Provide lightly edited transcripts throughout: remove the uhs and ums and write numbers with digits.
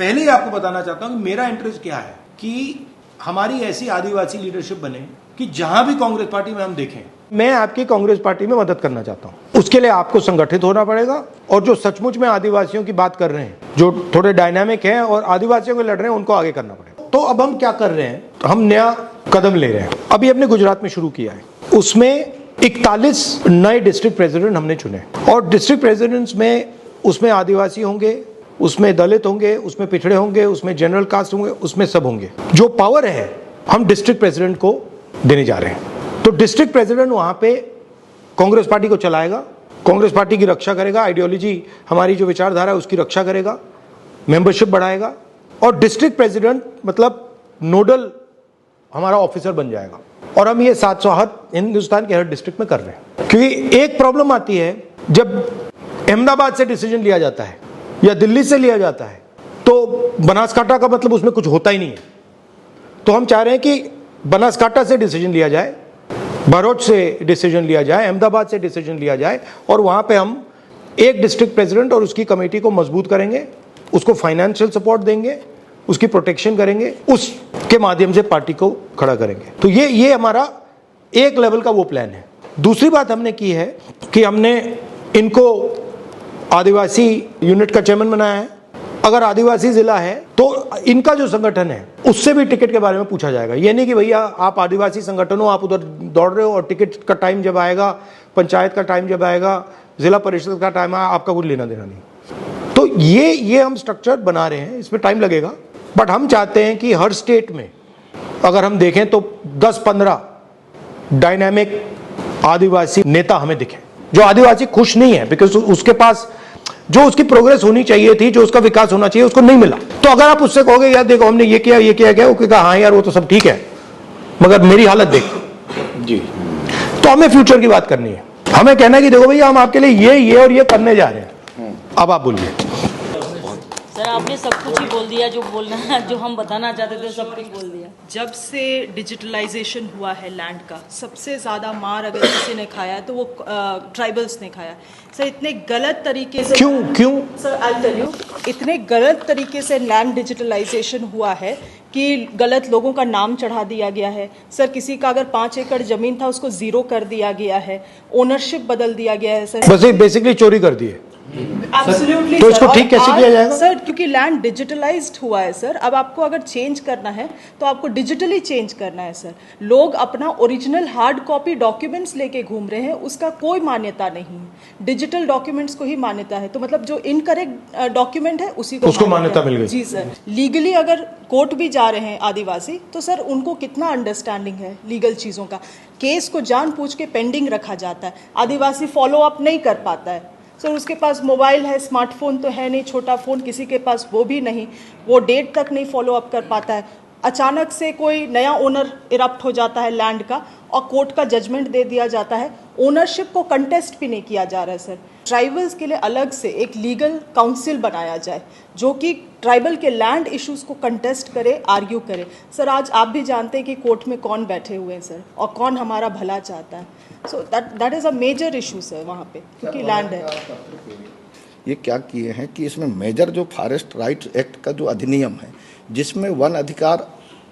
पहले ही आपको बताना चाहता हूं कि मेरा इंटरेस्ट क्या है कि हमारी ऐसी आदिवासी लीडरशिप बने कि जहां भी कांग्रेस पार्टी में हम देखें, मैं आपकी कांग्रेस पार्टी में मदद करना चाहता हूं। उसके लिए आपको संगठित होना पड़ेगा और जो सचमुच में आदिवासियों की बात कर रहे हैं, जो थोड़े डायनामिक हैं और आदिवासियों को लड़ रहे हैं, उनको आगे करना पड़ेगा। तो अब हम क्या कर रहे हैं, हम नया कदम ले रहे हैं। अभी हमने गुजरात में शुरू किया है, उसमें 41 नए डिस्ट्रिक्ट प्रेसिडेंट हमने चुने और डिस्ट्रिक्ट प्रेसिडेंट्स में उसमें आदिवासी होंगे, उसमें दलित होंगे, उसमें पिछड़े होंगे, उसमें जनरल कास्ट होंगे, उसमें सब होंगे। जो पावर है हम डिस्ट्रिक्ट प्रेसिडेंट को देने जा रहे हैं। तो डिस्ट्रिक्ट प्रेसिडेंट वहां पे कांग्रेस पार्टी को चलाएगा, कांग्रेस पार्टी की रक्षा करेगा, आइडियोलॉजी हमारी जो विचारधारा है उसकी रक्षा करेगा, मेंबरशिप बढ़ाएगा और डिस्ट्रिक्ट प्रेसिडेंट मतलब नोडल हमारा ऑफिसर बन जाएगा। और हम ये 700 हर हिंदुस्तान के हर डिस्ट्रिक्ट में कर रहे हैं। क्योंकि एक प्रॉब्लम आती है, जब अहमदाबाद से डिसीजन लिया जाता है या दिल्ली से लिया जाता है तो बनासकांठा का मतलब उसमें कुछ होता ही नहीं है। तो हम चाह रहे हैं कि बनासकांठा से डिसीजन लिया जाए, भरूच से डिसीजन लिया जाए, अहमदाबाद से डिसीजन लिया जाए और वहां पे हम एक डिस्ट्रिक्ट प्रेसिडेंट और उसकी कमेटी को मजबूत करेंगे, उसको फाइनेंशियल सपोर्ट देंगे, उसकी प्रोटेक्शन करेंगे, उसके माध्यम से पार्टी को खड़ा करेंगे। तो ये हमारा एक लेवल का वो प्लान है। दूसरी बात हमने की है कि हमने इनको आदिवासी यूनिट का चेयरमैन बनाया है। अगर आदिवासी जिला है तो इनका जो संगठन है उससे भी टिकट के बारे में पूछा जाएगा। ये नहीं कि भैया आप आदिवासी संगठन हो, आप उधर दौड़ रहे हो और टिकट का टाइम जब आएगा, पंचायत का टाइम जब आएगा, जिला परिषद का टाइम आएगा, आपका कुछ लेना देना नहीं। तो ये हम स्ट्रक्चर बना रहे हैं, इसमें टाइम लगेगा, बट हम चाहते हैं कि हर स्टेट में अगर हम देखें तो 10-15 डायनामिक आदिवासी नेता हमें दिखे, जो आदिवासी खुश नहीं है बिकॉज उसके पास जो उसकी प्रोग्रेस होनी चाहिए थी, जो उसका विकास होना चाहिए, उसको नहीं मिला। तो अगर आप उससे कहोगे यार देखो हमने ये किया क्या, वो कहेगा हाँ यार वो तो सब ठीक है मगर मेरी हालत देख जी। तो हमें फ्यूचर की बात करनी है, हमें कहना है कि देखो भैया हम आपके लिए ये और ये करने जा रहे हैं। अब आप बोलिए। सर आपने सब कुछ ही बोल दिया, जो बोलना जो हम बताना चाहते थे सब कुछ बोल दिया। जब से डिजिटलाइजेशन हुआ है लैंड का, सबसे ज़्यादा मार अगर किसी ने खाया है तो वो ट्राइबल्स ने खाया। सर इतने गलत तरीके से क्यों सर आई टेल यू, इतने गलत तरीके से लैंड डिजिटलाइजेशन हुआ है कि गलत लोगों का नाम चढ़ा दिया गया है। सर किसी का अगर 5 एकड़ ज़मीन था उसको 0 कर दिया गया है, ओनरशिप बदल दिया गया है। सर बस बेसिकली चोरी कर दी है। एब्सोल्युटली। तो इसको ठीक कैसे किया जाएगा सर? क्योंकि लैंड डिजिटलाइज्ड हुआ है सर। अब आपको अगर चेंज करना है तो आपको डिजिटली चेंज करना है सर। लोग अपना ओरिजिनल हार्ड कॉपी डॉक्यूमेंट्स लेके घूम रहे हैं, उसका कोई मान्यता नहीं है। डिजिटल डॉक्यूमेंट्स को ही मान्यता है। तो मतलब जो इनकरेक्ट डॉक्यूमेंट है उसको मान्यता मिल गई। जी सर। लीगली अगर कोर्ट भी जा रहे हैं आदिवासी तो सर उनको कितना अंडरस्टैंडिंग है लीगल चीज़ों का। केस को जानबूझ के पेंडिंग रखा जाता है, आदिवासी फॉलो अप नहीं कर पाता है। सर उसके पास मोबाइल है, स्मार्टफोन तो है नहीं, छोटा फ़ोन किसी के पास वो भी नहीं, वो डेट तक नहीं फॉलो अप कर पाता है। अचानक से कोई नया ओनर इरप्ट हो जाता है लैंड का और कोर्ट का जजमेंट दे दिया जाता है, ओनरशिप को कंटेस्ट भी नहीं किया जा रहा है। सर ट्राइबल्स के लिए अलग से एक लीगल काउंसिल बनाया जाए जो कि ट्राइबल के लैंड इश्यूज़ को कंटेस्ट करे, आर्ग्यू करे। सर आज आप भी जानते हैं कि कोर्ट में कौन बैठे हुए हैं सर और कौन हमारा भला चाहता है। So that is a major issue sir वहाँ पे, क्योंकि लैंड है। ये क्या किए हैं कि इसमें मेजर जो फॉरेस्ट राइट्स एक्ट का जो अधिनियम है, जिसमें वन अधिकार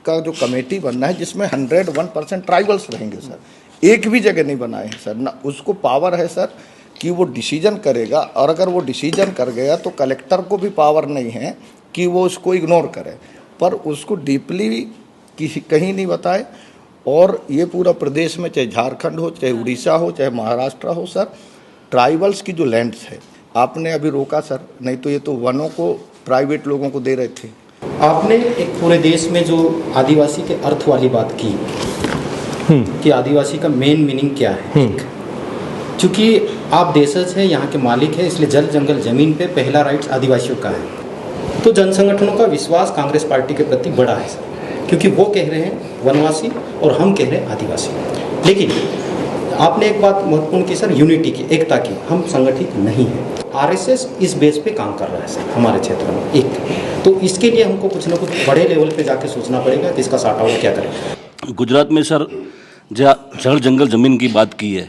का जो कमेटी बनना है, जिसमें 101% ट्राइबल्स रहेंगे सर, एक भी जगह नहीं बनाए हैं सर। ना उसको पावर है सर कि वो डिसीजन करेगा, और अगर वो डिसीजन कर गया तो कलेक्टर को भी पावर नहीं है कि वो उसको इग्नोर करे, पर उसको डीपली किसी कहीं नहीं बताए। और ये पूरा प्रदेश में, चाहे झारखंड हो, चाहे उड़ीसा हो, चाहे महाराष्ट्र हो सर, ट्राइबल्स की जो लैंड्स है आपने अभी रोका सर, नहीं तो ये तो वनों को प्राइवेट लोगों को दे रहे थे। आपने एक पूरे देश में जो आदिवासी के अर्थ वाली बात की कि आदिवासी का मेन मीनिंग क्या है। क्योंकि आप देशज है, यहाँ के मालिक है, इसलिए जल जंगल जमीन पे पहला राइट्स आदिवासियों का है। तो जन संगठनों का विश्वास कांग्रेस पार्टी के प्रति बड़ा है सर, क्योंकि वो कह रहे हैं वनवासी और हम कह रहे हैं आदिवासी। लेकिन आपने एक बात महत्वपूर्ण की सर, यूनिटी की, एकता की। हम संगठित नहीं हैं। आरएसएस इस बेस पे काम कर रहा है सर हमारे क्षेत्र में। एक तो इसके लिए हमको कुछ ना कुछ बड़े लेवल पे जाके सोचना पड़ेगा कि इसका साटा वो क्या करें। गुजरात में सर जल जंगल ज़मीन की बात की है,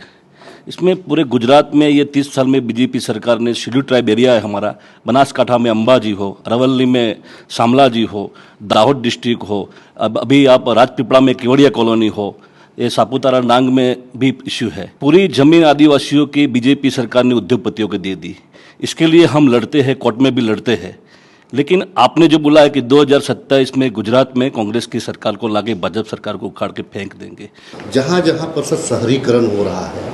इसमें पूरे गुजरात में ये 30 साल में बीजेपी सरकार ने शेड्यूल ट्राइब एरिया है हमारा, बनासकांठा में अंबाजी हो, अरवली में शामलाजी हो, दाहोद डिस्ट्रिक्ट हो, अब अभी आप राजपीपला में केवड़िया कॉलोनी हो, ये सापुतारा नांग में भी इश्यू है। पूरी जमीन आदिवासियों की बीजेपी सरकार ने उद्योगपतियों को दे दी। इसके लिए हम लड़ते हैं, कोर्ट में भी लड़ते हैं। लेकिन आपने जो बोला है कि 2027 में गुजरात में कांग्रेस की सरकार को लाके भाजपा सरकार को उखाड़ के फेंक देंगे। जहाँ जहाँ पर सर शहरीकरण हो रहा है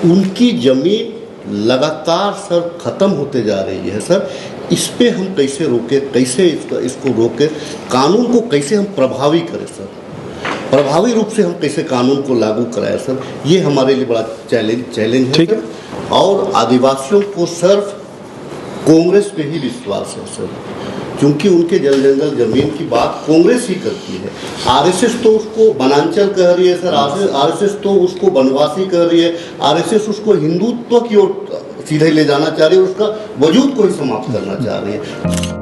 उनकी जमीन लगातार सर खत्म होते जा रही है सर। इस पे हम कैसे रोके, कैसे इसको रोके, कानून को कैसे हम प्रभावी करें सर, प्रभावी रूप से हम कैसे कानून को लागू कराएं सर, ये हमारे लिए बड़ा चैलेंज है सर। और आदिवासियों को सिर्फ कांग्रेस पे ही विश्वास है सर, क्योंकि उनके जंगल जमीन की बात कांग्रेस ही करती है। आरएसएस तो उसको वनांचल कह रही है सर, आरएसएस तो उसको वनवासी कह रही है, आरएसएस उसको हिंदुत्व की ओर सीधे ले जाना चाह रही है, उसका वजूद को ही समाप्त करना चाह रही है।